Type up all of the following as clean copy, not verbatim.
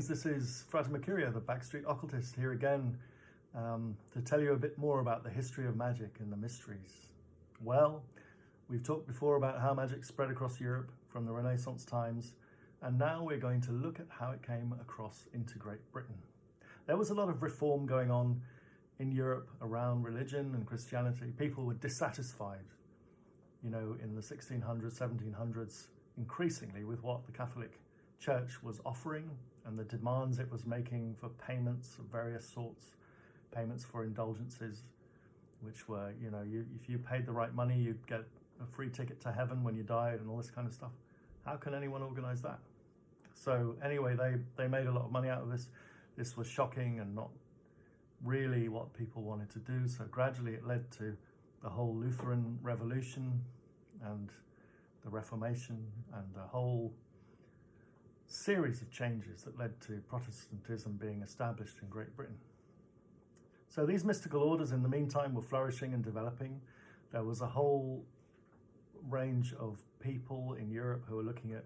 Greetings, this is Frater Mercurio, the Backstreet Occultist, here again to tell you a bit more about the history of magic and the mysteries. Well, we've talked before about how magic spread across Europe from the Renaissance times, and now we're going to look at how it came across into Great Britain. There was a lot of reform going on in Europe around religion and Christianity. People were dissatisfied, in the 1600s, 1700s, increasingly with what the Catholic Church was offering and the demands it was making for payments of various sorts, payments for indulgences, which were, if you paid the right money, you'd get a free ticket to heaven when you died and all this kind of stuff. How can anyone organize that? So anyway, they made a lot of money out of this. This was shocking and not really what people wanted to do. So gradually it led to the whole Lutheran Revolution and the Reformation and the whole series of changes that led to Protestantism being established in Great Britain. So these mystical orders in the meantime were flourishing and developing. There was a whole range of people in Europe who were looking at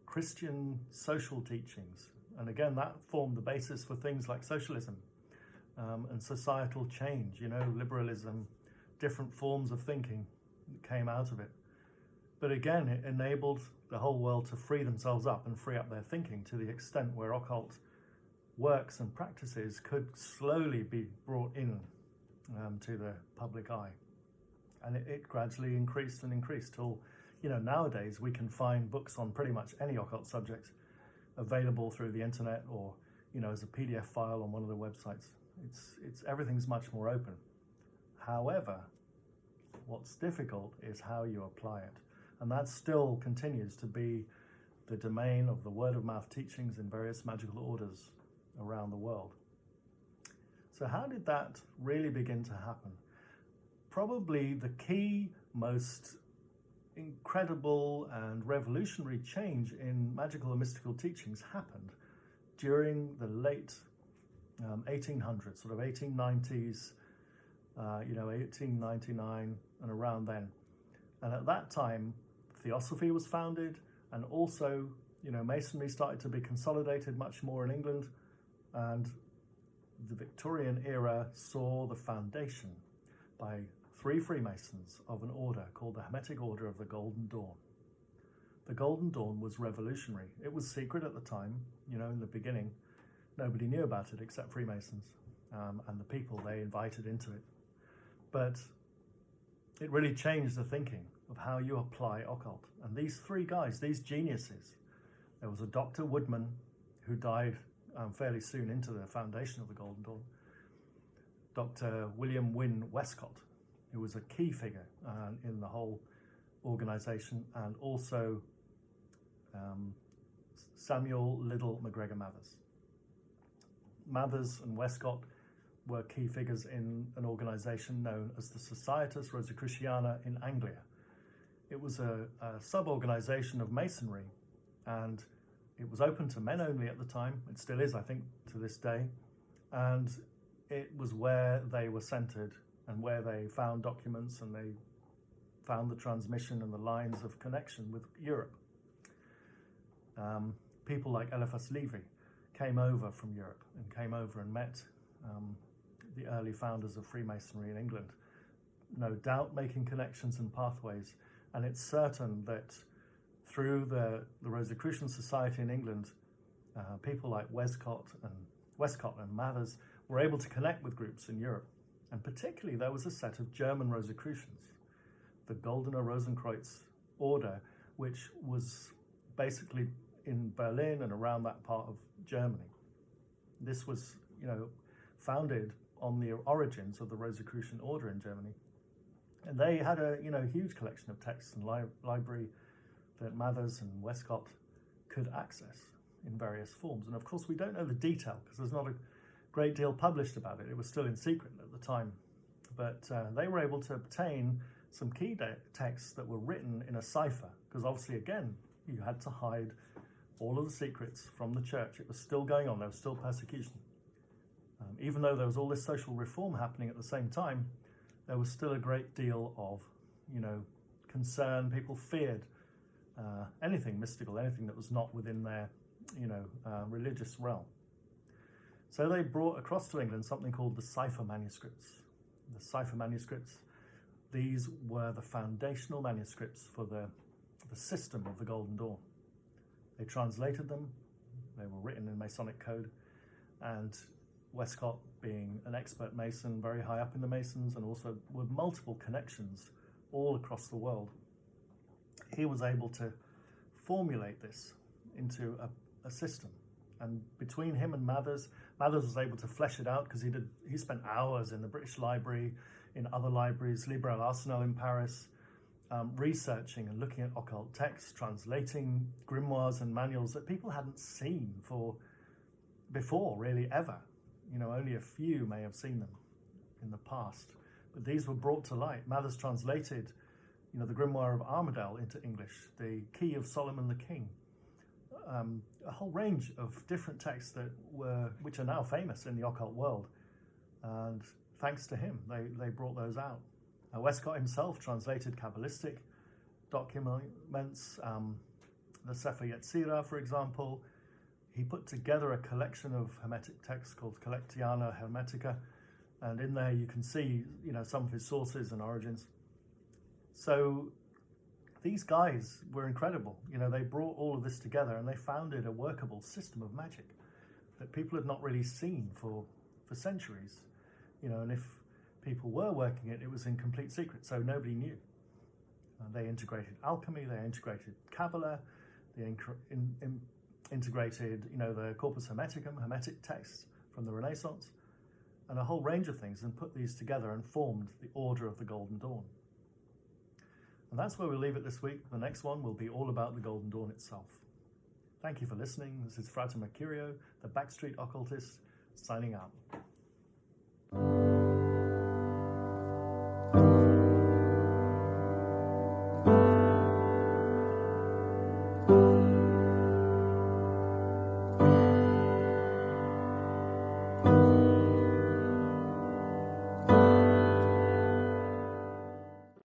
Christian social teachings. And again, that formed the basis for things like socialism and societal change, liberalism, different forms of thinking that came out of it. But again, it enabled the whole world to free themselves up and free up their thinking to the extent where occult works and practices could slowly be brought in to the public eye. And it gradually increased and increased till, nowadays we can find books on pretty much any occult subject available through the internet or, as a PDF file on one of the websites. Everything's much more open. However, what's difficult is how you apply it. And that still continues to be the domain of the word-of-mouth teachings in various magical orders around the world. So how did that really begin to happen? Probably the key, most incredible and revolutionary change in magical and mystical teachings happened during the late 1800s, sort of 1890s, 1899 and around then. And at that time, Theosophy was founded, and also, Masonry started to be consolidated much more in England, and the Victorian era saw the foundation by 3 Freemasons of an order called the Hermetic Order of the Golden Dawn. The Golden Dawn was revolutionary. It was secret at the time, in the beginning. Nobody knew about it except Freemasons and the people they invited into it. But it really changed the thinking of how you apply occult. And these 3 guys, these geniuses, there was a Dr. Woodman who died fairly soon into the foundation of the Golden Dawn, Dr. William Wynne Westcott, who was a key figure in the whole organization, and also Samuel Liddell MacGregor Mathers. Mathers and Westcott were key figures in an organization known as the Societas Rosicruciana in Anglia. It was a sub-organization of Masonry, and it was open to men only at the time. It still is, I think, to this day. And it was where they were centered and where they found documents and they found the transmission and the lines of connection with Europe. People like Eliphas Levi came over from Europe and came over and met the early founders of Freemasonry in England, no doubt making connections and pathways. And it's certain that through the Rosicrucian Society in England, people like Westcott and Mathers were able to connect with groups in Europe. And particularly there was a set of German Rosicrucians, the Goldener Rosenkreuz order, which was basically in Berlin and around that part of Germany. This was, founded on the origins of the Rosicrucian order in Germany. And they had a huge collection of texts and library that Mathers and Westcott could access in various forms. And of course, we don't know the detail because there's not a great deal published about it. It was still in secret at the time. But they were able to obtain some key texts that were written in a cipher, because obviously, again, you had to hide all of the secrets from the church. It was still going on. There was still persecution. Even though there was all this social reform happening at the same time, there was still a great deal of, concern. People feared anything mystical, anything that was not within their religious realm. So they brought across to England something called the cipher manuscripts. The cipher manuscripts, these were the foundational manuscripts for the system of the Golden Dawn. They translated them, they were written in Masonic code, and Westcott, being an expert Mason, very high up in the Masons, and also with multiple connections all across the world, he was able to formulate this into a system. And between him and Mathers was able to flesh it out, because he spent hours in the British Library, in other libraries, Libre à l'Arsenal in Paris, researching and looking at occult texts, translating grimoires and manuals that people hadn't seen before, really, ever. Only a few may have seen them in the past, but these were brought to light. Mathers translated, the Grimoire of Armadale into English, the Key of Solomon the King, a whole range of different texts which are now famous in the occult world, and thanks to him, they brought those out. Westcott himself translated Kabbalistic documents, the Sefer Yetzirah, for example. He put together a collection of hermetic texts called Collectiana Hermetica, and in there you can see, some of his sources and origins. So these guys were incredible. They brought all of this together and they founded a workable system of magic that people had not really seen for centuries. And if people were working it, it was in complete secret, so nobody knew. They integrated alchemy, they integrated Kabbalah, they integrated, the Corpus Hermeticum, hermetic texts from the Renaissance, and a whole range of things, and put these together and formed the Order of the Golden Dawn. And that's where we'll leave it this week. The next one will be all about the Golden Dawn itself. Thank you for listening. This is Frater Mercurio, the Backstreet Occultist, signing out.